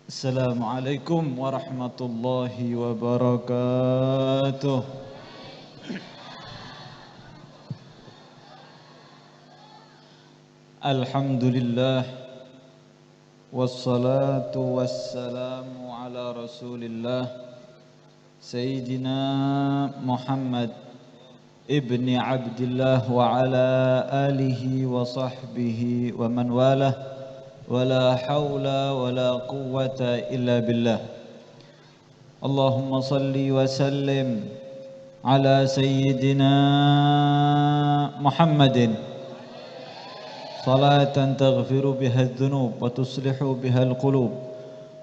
Assalamualaikum warahmatullahi wabarakatuh. Alhamdulillah wassalatu wassalamu ala Rasulillah Sayyidina Muhammad ibni Abdillah wa ala alihi wa sahbihi wa man walah wala hawla wala quwwata illa billah. Allahumma salli wa sallim ala sayyidina Muhammadin salatan taghfiru biha adh-dhunub wa tuslihu biha al-qulub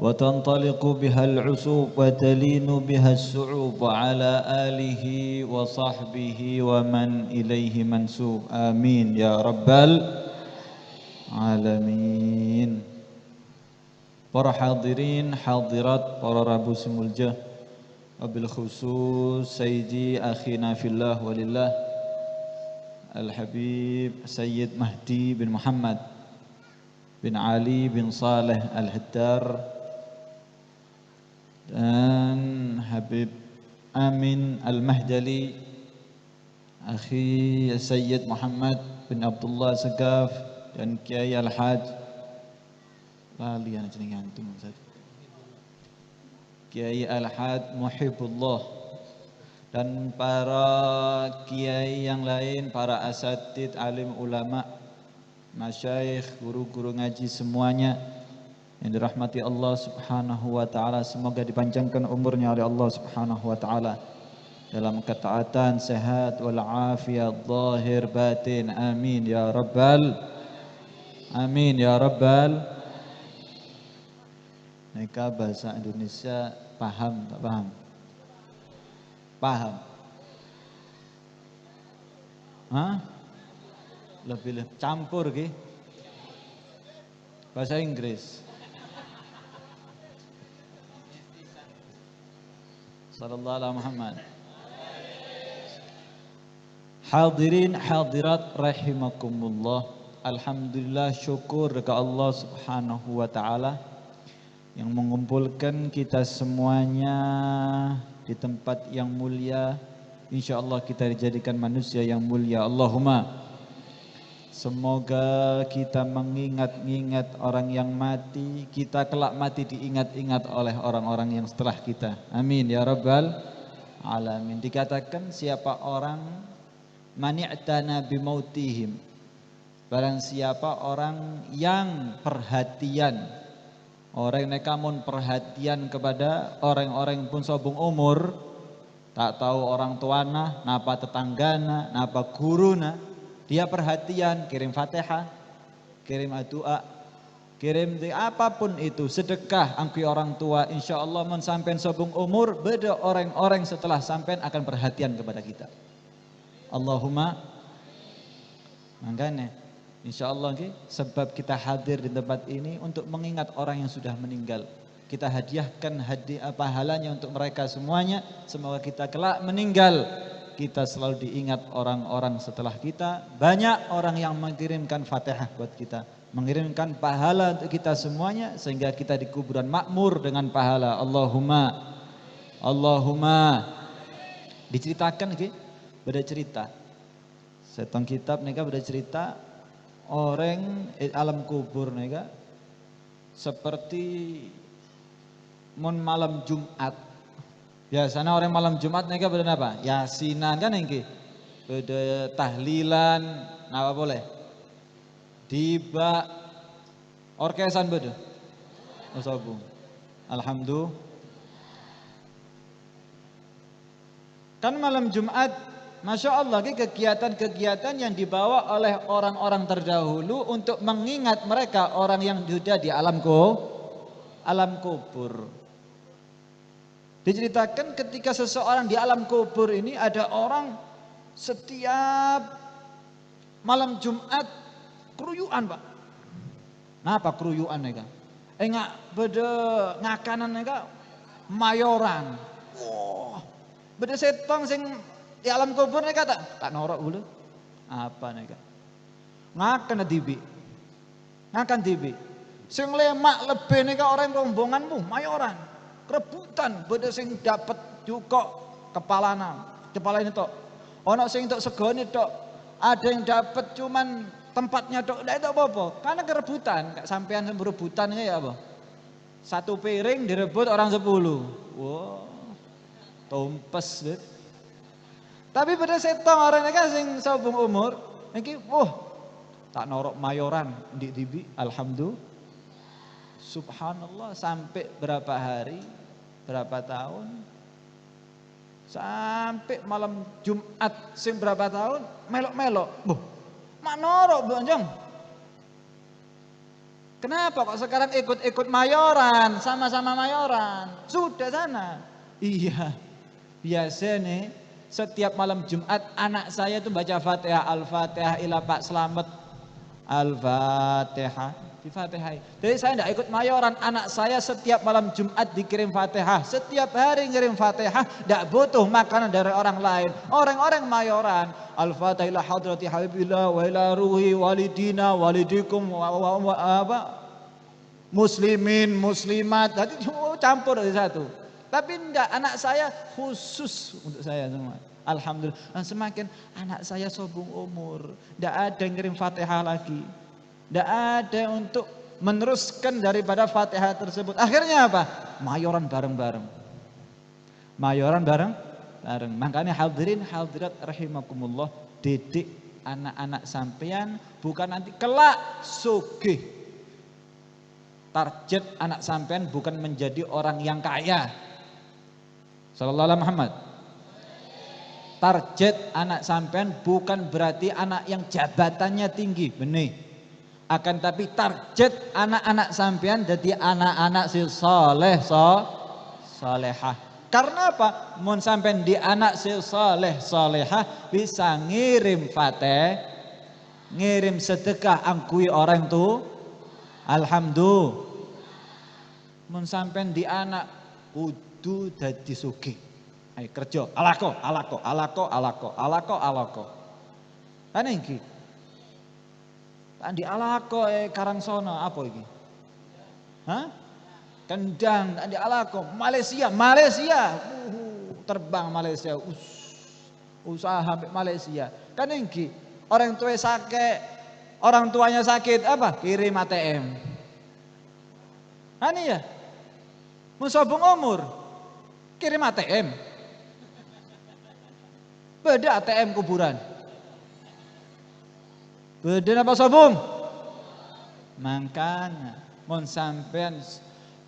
wa tantaliqu biha al-usub wa talinu biha as-su'ub wa ala alihi wa sahbihi wa man ilaihi mansub. Amin ya rabbal alamin. Para hadirin hadirat, para rabu semuljah, wabil khusus Sayyidi akhina fillah walillah Al-Habib Sayyid Mahdi bin Muhammad bin Ali bin Saleh Al-Haddar dan Habib Amin Al-Mahdali, Akhi Sayyid Muhammad bin Abdullah Segaf dan Kiai Al-Haj lali ana jenenge antum Ustaz, Kiai Al-Haj Muhibbullah dan para kiai yang lain, para asatid, alim ulama, masyayikh, guru-guru ngaji semuanya yang dirahmati Allah Subhanahu wa taala, semoga dipanjangkan umurnya oleh Allah Subhanahu wa taala dalam ketaatan, sehat wal afiyat zahir batin. Amin ya rabbal amin ya rabbal. Mereka bahasa Indonesia paham tak paham? Paham? Hah? Lebih campur ki? Bahasa Inggris. Sallallahu alaihi Muhammad. Hadirin hadirat rahimakumullah. Alhamdulillah, syukur kepada Allah Subhanahu wa taala yang mengumpulkan kita semuanya di tempat yang mulia. InsyaAllah kita dijadikan manusia yang mulia. Allahumma. Semoga kita mengingat-ingat orang yang mati, kita kelak mati diingat-ingat oleh orang-orang yang setelah kita. Amin ya rabbal alamin. Dikatakan siapa orang mani'tana bimautihim, barang siapa orang yang perhatian, orang nekamun perhatian kepada orang-orang pun sobung umur, tak tahu orang tuana, napa tetanggana, napa guruna, dia perhatian, kirim Fatihah, kirim doa, kirim apapun itu, sedekah angki orang tua, insyaallah mun sampean sobung umur, beda orang-orang setelah sampean akan perhatian kepada kita. Allahumma mangkane InsyaAllah sebab kita hadir di tempat ini untuk mengingat orang yang sudah meninggal. Kita hadiahkan hadiah pahalanya untuk mereka semuanya. Semoga kita kelak meninggal, kita selalu diingat orang-orang setelah kita. Banyak orang yang mengirimkan Fatihah buat kita, mengirimkan pahala untuk kita semuanya, sehingga kita di kuburan makmur dengan pahala. Allahumma Allahumma. Diceritakan beda cerita. Setong kitab nega beda cerita orang alam kubur nega seperti mon malam Jumat. Biasanya orang malam Jumat nega beda apa? Yasinan kan engke. Beda tahlilan, apa boleh? Tiba orkesan beda. Osabung. Alhamdulillah. Kan malam Jumat, Masya Allah, kegiatan-kegiatan yang dibawa oleh orang-orang terdahulu untuk mengingat mereka orang yang sudah di alam kubur. Diceritakan ketika seseorang di alam kubur ini, ada orang setiap malam Jumat keruyuan, Pak. Napa keruyuan mereka? Enggak beda ngakanan mereka mayoran. Wah, beda setong sing di alam kubur mereka tak norok dulu. Apa mereka? Ngakan tibi. Sing lemak lebih nika orang rombonganmu mayoran. Rebutan beda sing dapat juga kepala ini tok. Ono sing tok segone tok. Ada yang dapat cuman tempatnya tok. Ndak itu apa-apa. Karena kerebutan, kayak sampean berebutan ya apa? Satu piring direbut orang 10. Wow. Tumpes bet. Tapi pada setong orang nika sing sabung umur niki tak norok mayoran di tibi alhamdulillah. Subhanallah sampai berapa hari, berapa tahun, sampai malam Jumat sing berapa tahun melok-melok. Mak norok bonjong. Kenapa kok sekarang ikut-ikut mayoran, sama-sama mayoran? Sudah sana. Iya. Biasa nih setiap malam Jumat anak saya tuh baca Fatihah, Al-Fatihah ila Pak Slamet. Al-Fatihah. Di Fatihah. Jadi saya tidak ikut mayoran, anak saya setiap malam Jumat dikirim Fatihah, setiap hari ngirim Fatihah, tidak butuh makanan dari orang lain. Orang-orang mayoran, Al-Fatihah ila hadrati habibillah wa ila ruhi walidina walidikum muslimin muslimat, jadi campur dari satu. Tapi enggak, anak saya khusus untuk saya semua. Alhamdulillah, semakin anak saya sobung umur, tidak ada yang ngirim Fatihah lagi. Tidak ada untuk meneruskan daripada Fatihah tersebut. Akhirnya apa? Mayoran bareng-bareng. Mayoran bareng-bareng. Makanya hadirin hadirat rahimakumullah, didik anak-anak sampean bukan nanti kelak sugih. Target anak sampean bukan menjadi orang yang kaya. Sallallahu alaihi Muhammad. Target anak sampean bukan berarti anak yang jabatannya tinggi, benih. Akan tapi target anak-anak sampean jadi anak-anak si soleh solehah. Karena apa? Mun sampean di anak si soleh solehah bisa ngirim fatih, ngirim sedekah angkui orang tu. Alhamdulillah. Mun sampean di anak kudu dadi sugih. Ayo kerja, alako. Kan iki. Di alako Karangsono apa iki? Hah? Kendang di alako Malaysia. Terbang Malaysia. Usaha sampai Malaysia. Kan iki orang tua sakit, orang tuanya sakit apa? Kirim ATM. Ani ya. Musobung umur kirim ATM. Beda ATM kuburan. Beda apa sobung? Makanya mon sampean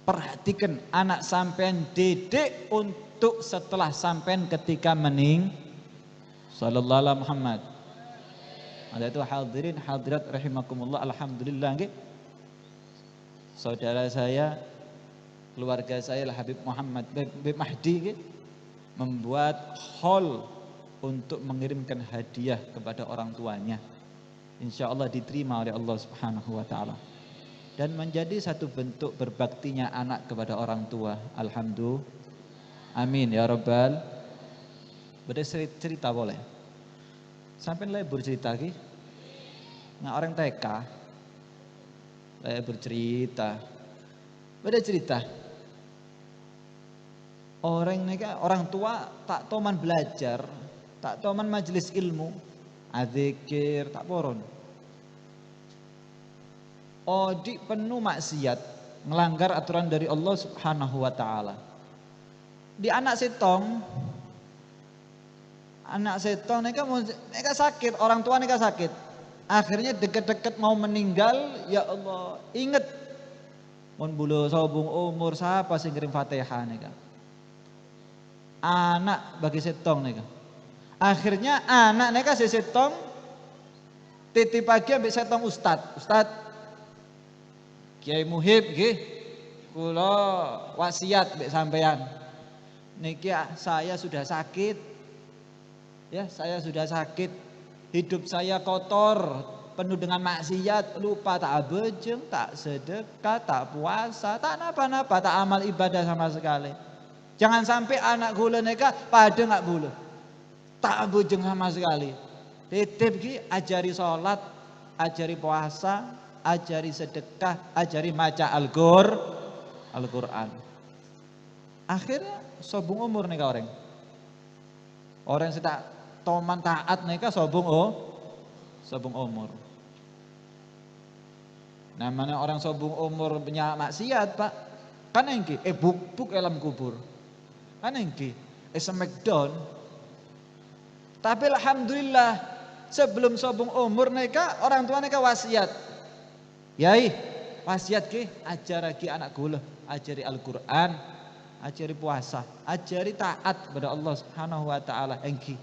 perhatikan anak sampean didik untuk setelah sampean ketika mening. Sallallahu alaihi Muhammad. Ada itu hadirin hadirat rahimakumullah, alhamdulillah nggih. Saudara saya, keluarga saya Habib Muhammad Habib Mahdi nggih, membuat hall untuk mengirimkan hadiah kepada orang tuanya. Insya Allah diterima oleh Allah Subhanahu wa Ta'ala, dan menjadi satu bentuk berbaktinya anak kepada orang tua. Alhamdulillah, amin ya Rabbal. Beda cerita boleh? Sampai lebur cerita lagi? Nah orang TK bercerita, beda cerita. Orang tua tak toman belajar, tak toman majelis ilmu, adzikir tak poron. Odi penuh maksiat, melanggar aturan dari Allah Subhanahu wa Ta'ala. Di anak setong mereka sakit, orang tua mereka sakit. Akhirnya deket-deket mau meninggal, ya Allah, inget mon bulu sobung umur siapa sing kirim Fatihah nika. Anak bagi setong nika. Akhirnya anak neka si setong titip pagi ambek setong Ustad Kiai Muhib nggih, kula wasiat mbek sampean. Niki saya sudah sakit. Ya, saya sudah sakit. Hidup saya kotor, penuh dengan maksiat, lupa tak bejeng, tak sedekah, tak puasa, tak napa-napa, tak amal ibadah sama sekali. Jangan sampai anak kula neka pada enggak bulu. Tak bujeng sama sekali. Titip ki ajari sholat, ajari puasa, ajari sedekah, ajari maca Al-Qur'an. Akhirnya sobung umur nih orang. Orang yang tak toman taat nih sobung umur. Namanya orang sobung umur punya maksiat, Pak. Kan engki buk dalam kubur. Kan engki smackdown. Tapi alhamdulillah sebelum sobung umur neka orang tua neka wasiat. Yai, wasiat ke ajar lagi anak kula, ajari Al-Qur'an, ajari puasa, ajari taat kepada Allah Subhanahu wa taala engki.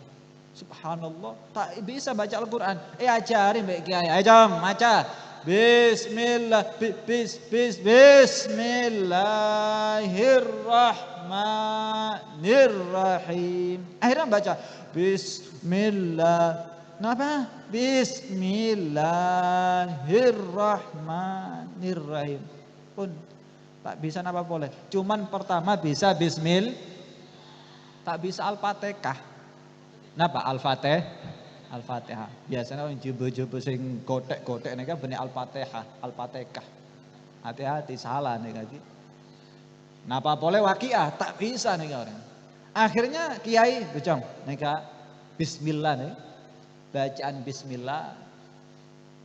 Subhanallah, tak bisa baca Al-Qur'an. Ajari mbek kiai. Ayo jom maca. Bismillahirrahmanirrahim. Akhirnya baca Bismillah. Napa? Bismillahirrahmanirrahim. Pun tak bisa napa boleh. Cuman pertama bisa Bismillah. Tak bisa Al-Fatihah. Napa Al-Fatihah? Al-Fatihah. Biasanya orang jumbo-jumbo sing kotek-kotek nih kan benih Al-Fatihah. Hati-hati salah nih lagi. Napa boleh waqiah? Tak bisa nih orang. Akhirnya kiai bejong nih Bismillah nih. Bacaan Bismillah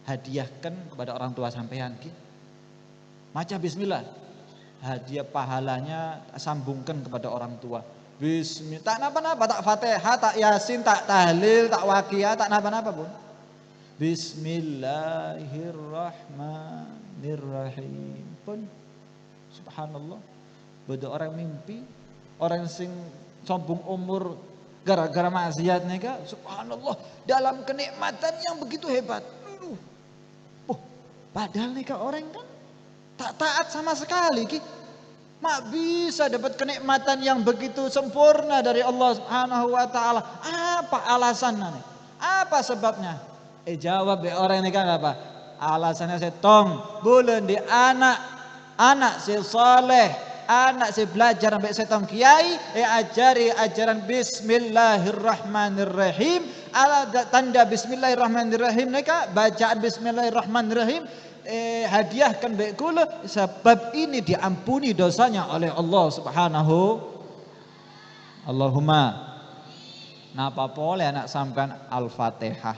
hadiahkan kepada orang tua sampean ki. Maca Bismillah. Hadiah pahalanya sambungkan kepada orang tua. Bismillah, tak napa-napa, tak Fatihah, tak Yasin, tak tahlil, tak waqiah, tak napa-napa pun. Bismillahirrahmanirrahim. Pun subhanallah. Beda orang mimpi, orang sing sombong umur gara-gara maksiat neka, subhanallah, dalam kenikmatan yang begitu hebat. Padahal neka orang kan tak taat sama sekali ki. Mak bisa dapat kenikmatan yang begitu sempurna dari Allah Subhanahu wa taala. Apa alasannya? Apa sebabnya? Jawab orang ini kan apa? Alasannya setong bulan di anak si soleh, anak si belajar sampai setong kiai, ajari ajaran Bismillahirrahmanirrahim. Ala tanda Bismillahirrahmanirrahim neka bacaan Bismillahirrahmanirrahim. Hadiahkan baik kula sebab ini diampuni dosanya oleh Allah Subhanahu. Allahumma. Napa boleh anak sampean Al-Fatihah,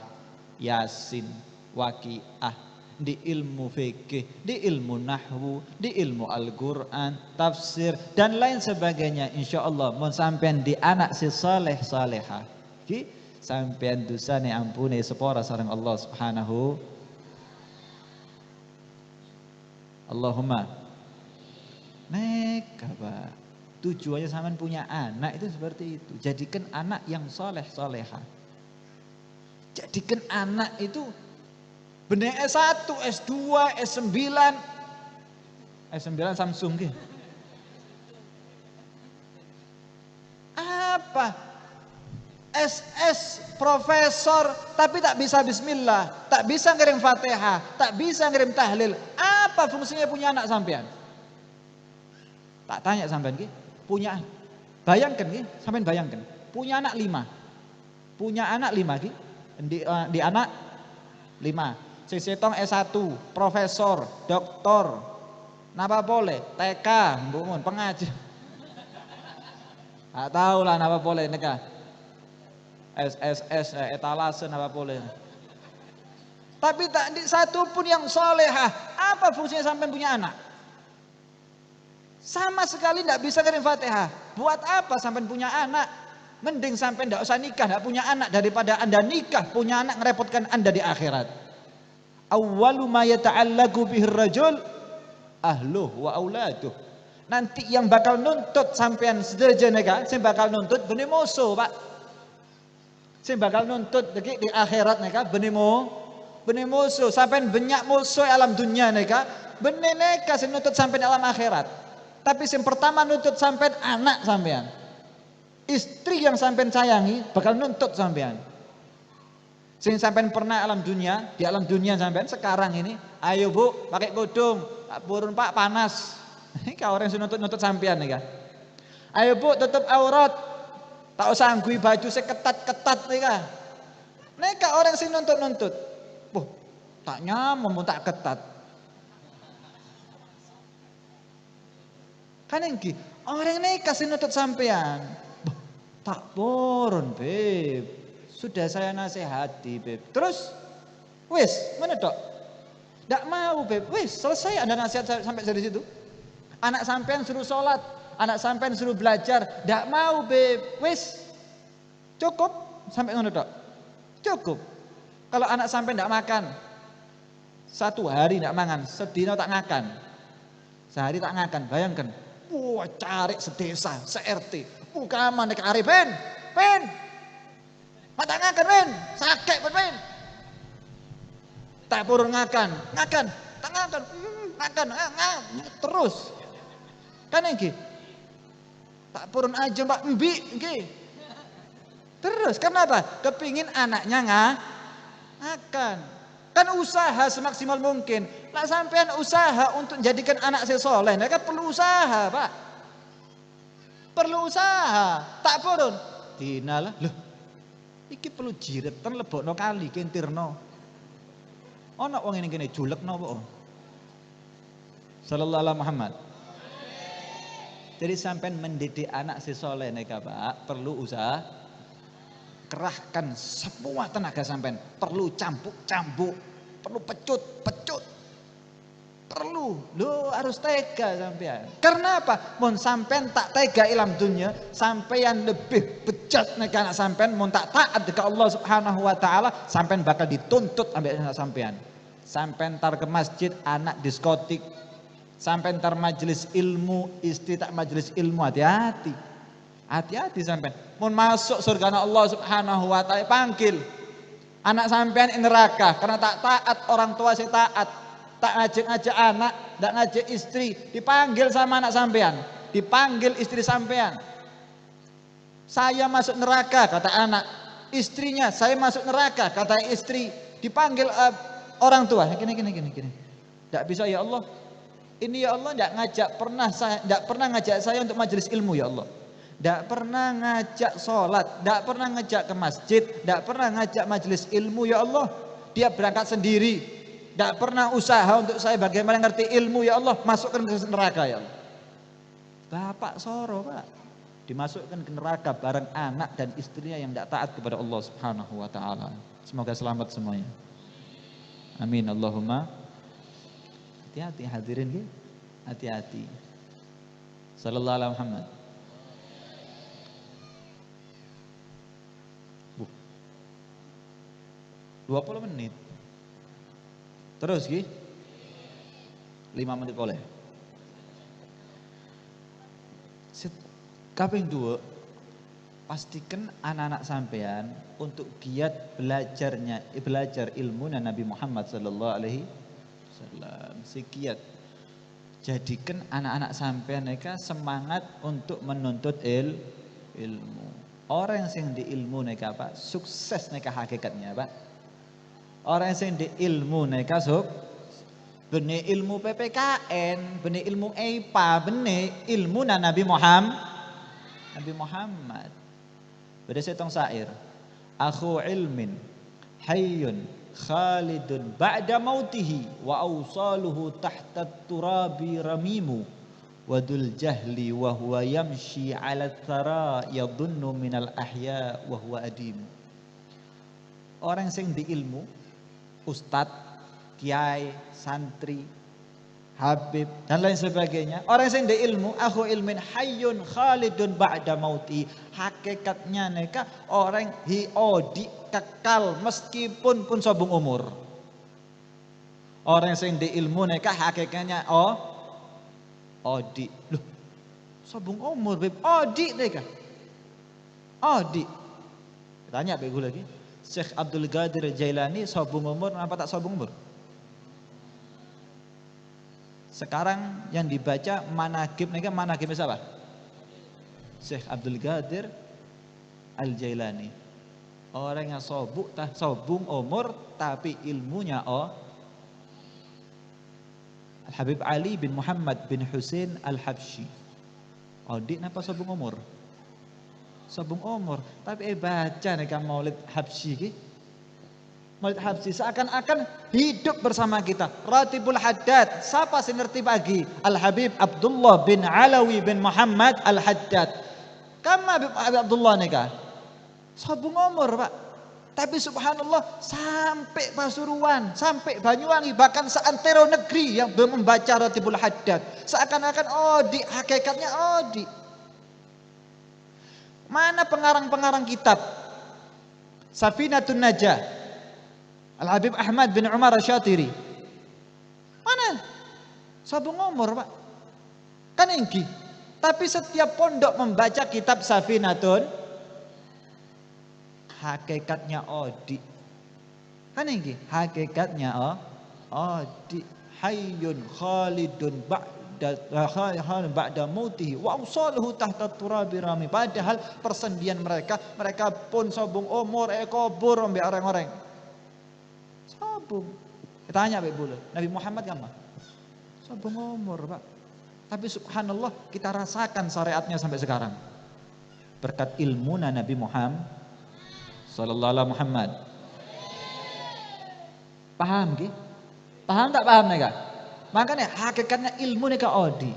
Yasin, Waqiah, di ilmu fikih, di ilmu nahwu, di ilmu Al-Qur'an, tafsir dan lain sebagainya. Insyaallah mun sampean di anak si saleh salehah ki sampean dosane ampuni sepora sareng Allah Subhanahu. Allahumma. Pak. Tujuannya sampean punya anak itu seperti itu. Jadikan anak yang soleh soleha. Jadikan anak itu benih S1, S2, S9. S9 Samsung gitu. Apa? SS profesor tapi tak bisa bismillah, tak bisa ngirim Fatihah, tak bisa ngirim tahlil. Apa fungsinya punya anak sampean? Tak tanya sampean ki, punya bayangkan ki, sampean bayangkan, punya anak 5. Punya anak 5 ki, di anak 5. Si setong S1, profesor, doktor. Napa boleh? TK, mbungun, pengajar. Tak tahu lah napa boleh neka. SSS etalase apa boleh. Tapi tak di satu pun yang solehah. Apa fungsinya sampai punya anak? Sama sekali tidak bisa kirim Fatihah. Buat apa sampai punya anak? Mending sampai tidak usah nikah, tidak punya anak daripada anda nikah punya anak ngerepotkan anda di akhirat. Awwalu ma yata'allaqu bihir rajul ahluh wa auladuh. Nanti yang bakal nuntut sampean sedaja nega, sing bakal nuntut benih musuh, Pak. Sing bakal nuntut di akhirat neka benih musuh sampai banyak musuh alam dunia neka benih neka sing nuntut sampai alam akhirat. Tapi sing pertama nuntut sampai anak sampean, istri yang sampean sayangi bakal nuntut sampean. Sing sampean pernah alam dunia, di alam dunia sampean sekarang ini, ayo bu pakai kudung, burun pak panas. Ini orang yang nuntut sampean neka. Ayo bu tutup aurat. Tak usah anggui baju seketat-ketat neka. Neka orang sing nuntut. Tak nyaman tak ketat. Kan iki orang nikah sing nutut sampean. Bah, tak purun, Beb. Sudah saya nasihati, Beb. Terus wis, mana tok? Ndak mau, Beb. Wis, selesai Anda nasihat sampai dari situ. Anak sampean suruh sholat, anak sampean suruh belajar, ndak mau, Beb. Wis. Cukup sampai ngono tok. Cukup. Kalau anak sampean ndak makan, 1 hari ndak mangan, sedina tak ngakan. Sehari tak ngakan, bayangkan. Wah, cari sedesa, se-RT. Bukan mana ke hari, Ben. Mata ngakan, Ben. Sakit, Ben. Tak purun ngakan, tak ngakan, terus. Kan iki. Tak purun aja, Mbak, mbi, iki. Terus, kenapa? Kepingin anaknya ngakan. Kan usaha semaksimal mungkin. Lah sampean usaha untuk jadikan anak saya soleh, kan perlu usaha, Pak. Perlu usaha. Tak purun. Dinalah, loh. Iki perlu jiretan lebokno kali kentirno. Ono wong ngene kene julekno po. Sallallahu alaihi Muhammad. Jadi sampean mendidik anak si soleh neka, Pak, perlu usaha. Kerahkan semua tenaga sampean, perlu cambuk, perlu pecut, perlu, lo harus tega sampean. Karena apa? Mun sampean tak tega ilam dunia, sampean lebih bejat nek anak sampean, mun tak taat ke Allah Subhanahu wa taala, sampean bakal dituntut ambek anak sampean. Sampean tar ke masjid, anak diskotik. Sampean tar majelis ilmu, istri tak majelis ilmu, hati-hati. Hati-hati sampean. Mun masuk surga Allah Subhanahu wa taala panggil. Anak sampean in neraka karena tak taat orang tua saya taat. Tak ngajak-ngajak anak, tak ngajak istri, dipanggil sama anak sampean, dipanggil istri sampean. Saya masuk neraka kata anak, istrinya saya masuk neraka kata istri, dipanggil orang tua. Gini. Tidak bisa ya Allah. Ini ya Allah tidak pernah ngajak saya untuk majelis ilmu ya Allah. Tidak pernah ngajak sholat, tidak pernah ngajak ke masjid, tidak pernah ngajak majelis ilmu ya Allah. Dia berangkat sendiri, tidak pernah usaha untuk saya bagaimana ngerti ilmu ya Allah. Masukkan ke neraka ya Allah. Bapak soro, Pak, dimasukkan ke neraka bareng anak dan istrinya yang tidak taat kepada Allah Subhanahu wa taala. Semoga selamat semuanya. Amin Allahumma. Hati-hati hadirin, hati-hati. Sallallahu alaihi Muhammad. 20 menit. Terus ki 5 menit boleh. Kaping 2, pastikan anak-anak sampean untuk giat belajar ilmu Nabi Muhammad sallallahu alaihi wasallam. Sekiat. Jadikan anak-anak sampean mereka semangat untuk menuntut ilmu. Orang yang di ilmu mereka, Pak, sukses mereka hakikatnya, Pak. Orang yang di ilmu mereka benih ilmu PPKN, benih ilmu EIPA, benih ilmu Nabi Muhammad. Beda setong syair. Akhu ilmin hayyun khalidun ba'da mautihi wa awsaluhu tahta turabi ramimu wadul jahli wa huwa yamshi ala thara yadhunnu minal ahya wa huwa adim. Orang yang di ilmu, ustadz, kiai, santri, habib dan lain sebagainya. Orang yang di ilmu, akhu ilmin hayyun khalidun ba'da mauti. Hakikatnya mereka orang hiodi kekal meskipun pun sobung umur. Orang yang di ilmu mereka hakikatnya odi. Loh, sobung umur, beb. Odi mereka. Odi. Tanya begu lagi. Syekh Abdul Qadir Jailani sobung umur apa tak sobung umur? Sekarang yang dibaca manaqibnya siapa? Syekh Abdul Qadir Al Jailani. Orang yang sobung umur tapi ilmunya Al Habib Ali bin Muhammad bin Husain Al Habsyi. Odi napa sobung umur? Sobung umur, tapi baca nih kan Maulid Habsyi ki. Maulid Habsyi seakan-akan hidup bersama kita. Ratibul Haddad, siapa sih ngerti pagi? Al Habib Abdullah bin Alawi bin Muhammad Al Haddad. Kamu Habib Abdullah nika? Sabung umur, Pak. Tapi subhanallah sampai Pasuruan, sampai Banyuwangi, bahkan seantero negeri yang belum membaca Ratibul Haddad. Seakan-akan odi, hakikatnya odi. Mana pengarang-pengarang kitab? Safinatun Najah Al-Habib Ahmad bin Umar Asyatiri. Mana? Sabung umur, Pak. Kan engki. Tapi setiap pondok membaca kitab Safinatun, hakikatnya odi. Kan engki. Hakikatnya odi. Hayyun khalidun ba'da mautihi wa awsaluhu tahta turabi rami. Padahal persendian mereka pun sabung umur kubur ambek orang-orang. Sabung. Tanya Pak Bulu, Nabi Muhammad kan mah? Sabung umur, Pak. Tapi subhanallah kita rasakan syariatnya sampai sekarang. Berkat ilmu Nabi Muhammad sallallahu alaihi Muhammad. Paham ki? Paham tak paham nega? Makanya hakikatnya ilmu nega odi.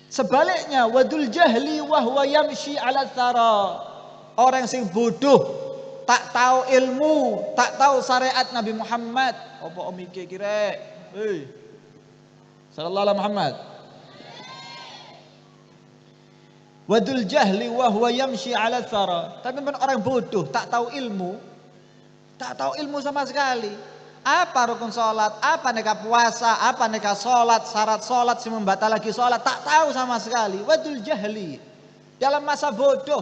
Sebaliknya wadul jahli wa huwa yamshi ala thara. Orang sing bodoh, tak tahu ilmu, tak tahu syariat Nabi Muhammad. Apa omike kira? Hei. Sallallahu alaihi Muhammad. Wadul jahli wa huwa yamshi ala thara. Tapi orang bodoh, tak tahu ilmu. Tak tahu ilmu sama sekali. Apa rukun salat, apa neka puasa, apa neka salat, syarat salat sing membatalkan salat, tak tahu sama sekali. Wadul jahli. Dalam masa bodoh,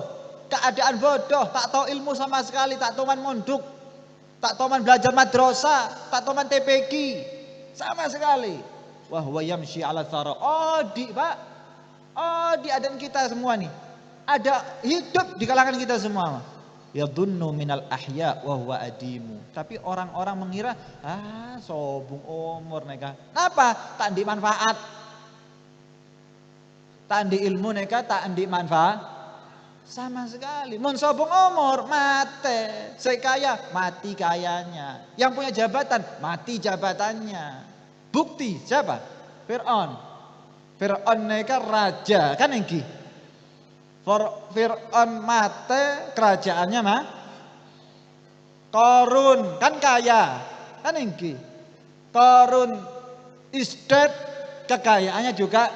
keadaan bodoh, tak tahu ilmu sama sekali, tak tahu mondok, tak tahu belajar madrasah, tak tahu TPQ, sama sekali. Wah huwa yamshi ala thara. Odi, Pak. Odi adan kita semua nih. Ada hidup di kalangan kita semua. Yadhunnu minal ahya wa huwa adimu. Tapi orang-orang mengira sobung umur neka. Apa? Tak di manfaat. Tak di ilmu neka, tak di manfaat. Sama sekali. Mun sobong umur mati. Sekaya mati kayanya. Yang punya jabatan mati jabatannya. Bukti siapa? Fir'aun. Fir'aun neka raja kan engki. Fir'aun mati kerajaannya mah. Qarun kan kaya kan engki. Qarun estate kekayaannya juga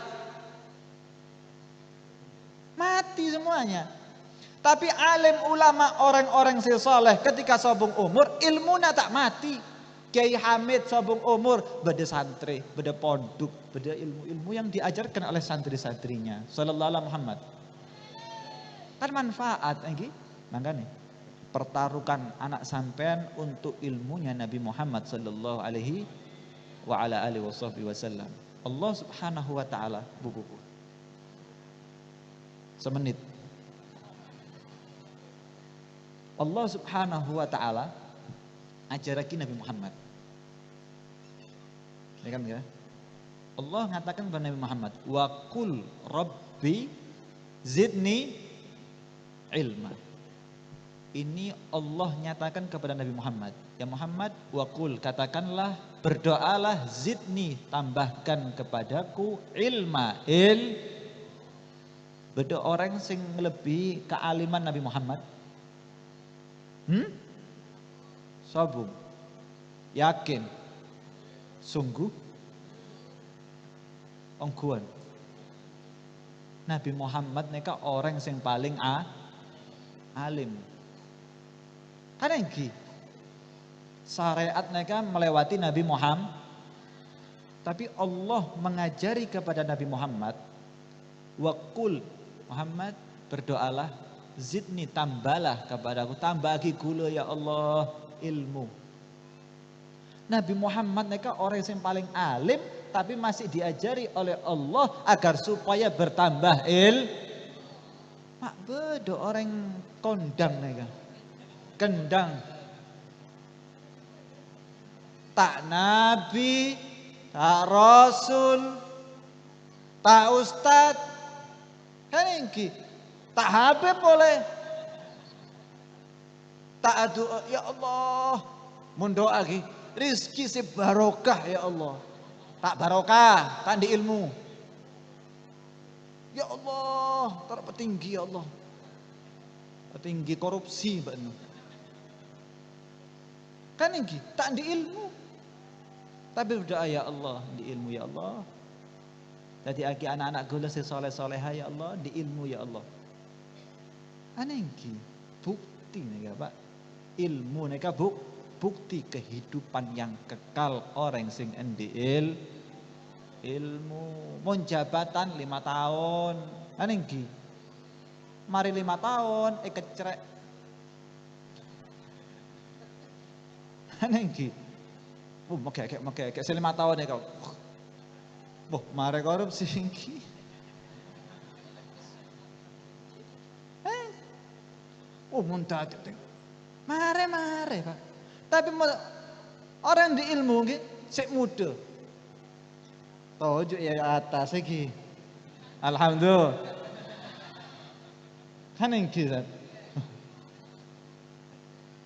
mati semuanya. Tapi alim ulama orang-orang saleh ketika sobong umur ilmunya tak mati. Kiai Hamid sobong umur beda santri, beda pondok, beda ilmu-ilmu yang diajarkan oleh santri-santrinya. Sallallahu alaihi Muhammad. Kan manfaat lagi. Makanya pertaruhkan anak sampean untuk ilmunya Nabi Muhammad sallallahu alaihi wa ala alihi wasallam. Allah Subhanahu wa taala bukuku. Semenit. Allah Subhanahu wa taala ajaraki Nabi Muhammad. Ya kan ya? Allah mengatakan kepada Nabi Muhammad, "Wa qul rabbi zidni ilma." Ini Allah nyatakan kepada Nabi Muhammad, "Ya Muhammad, wa qul, katakanlah, berdoalah, zidni, tambahkan kepadaku ilma." Beda orang sing lebih kealiman Nabi Muhammad. Sabung. Yakin. Sungguh. Ongguan. Nabi Muhammad neka orang yang paling alim. Karena ini syariat neka melewati Nabi Muhammad. Tapi Allah mengajari kepada Nabi Muhammad, waqul Muhammad, berdoalah, zidni, tambahlah kepadaku, tambah lagi gula ya Allah ilmu. Nabi Muhammad neka orang yang paling alim, tapi masih diajari oleh Allah agar supaya bertambah mak bedo orang kondang neka, kendang, tak nabi, tak rasul, tak ustad, kan ini, tak habib boleh, tak adu ya Allah. Mun doa ki, rizki si barokah ya Allah. Tak barokah, tak di ilmu. Ya Allah, taruh petinggi ya Allah. Petinggi korupsi Mbak Nu. Kan ini tak di ilmu. Tapi berdoa ya Allah, di ilmu ya Allah. Jadi aki anak-anak gula si soleh-soleha ya Allah, di ilmu ya Allah. Aneh bukti nih Pak. Ilmu nih bukti kehidupan yang kekal orang sing endil ilmu. Mon jabatan 5 tahun. Aneh mari 5 tahun kecerek. Aneh kayak 5 tahun ya kau. Boh, mare korupsi iki. Muntah. Mare Pak. Tapi orang di ilmu iki sik muda. Tojo ya atas iki. Alhamdulillah. Kan iki Zat.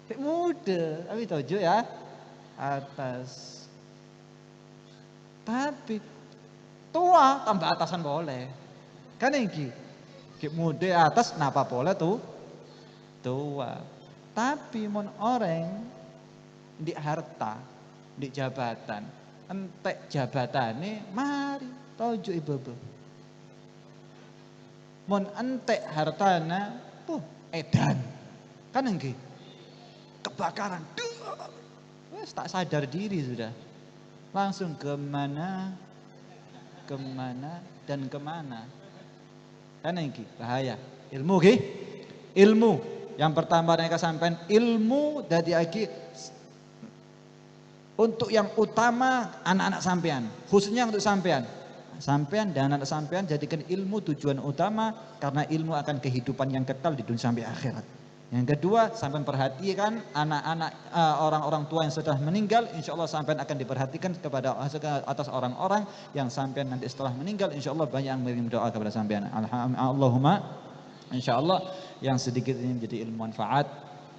Sik muda, tapi tojo ya atas. Tapi tua tambah atasan boleh. Kan iki. Ki muda atas napa boleh tuh? Tua. Tapi mon orang di harta, di jabatan, entek jabatane mari tojo ibu-ibu. Mon entek hartana, edan. Kan nggih. Kebakaran. Wes tak sadar diri sudah. Langsung kemana dan kemana. Kan nggih bahaya. Ilmu nggih. Ilmu. Yang pertama mereka sampaikan ilmu dari aki untuk yang utama anak-anak sampean, khususnya untuk sampean dan anak sampean jadikan ilmu tujuan utama karena ilmu akan kehidupan yang kekal di dunia sampai akhirat. Yang kedua, sampean perhatikan anak-anak orang-orang tua yang sudah meninggal, insya Allah sampean akan diperhatikan kepada atas orang-orang yang sampean nanti setelah meninggal, insya Allah banyak yang mengirim doa kepada sampean. Allahumma insyaallah yang sedikit ini menjadi ilmu manfaat,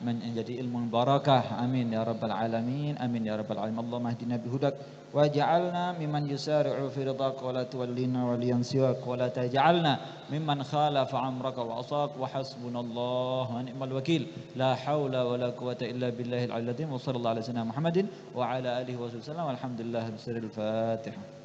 menjadi ilmu barakah. Amin ya rabbal alamin. Amin ya rabbal alamin. Allahumma hdina bihudak waj'alna mimman yusari'u fi ridhaka wa la tuwallina waliyan siwak wa la taj'alna mimman khalafa amraka wa asak wa hasbunallahu wa ni'mal wakil. La haula wa la quwata illa billahil aliyyil azim. Wa sallallahu ala sayyidina Muhammadin wa ala alihi wa sallam. Walhamdulillah bisiril Fatihah.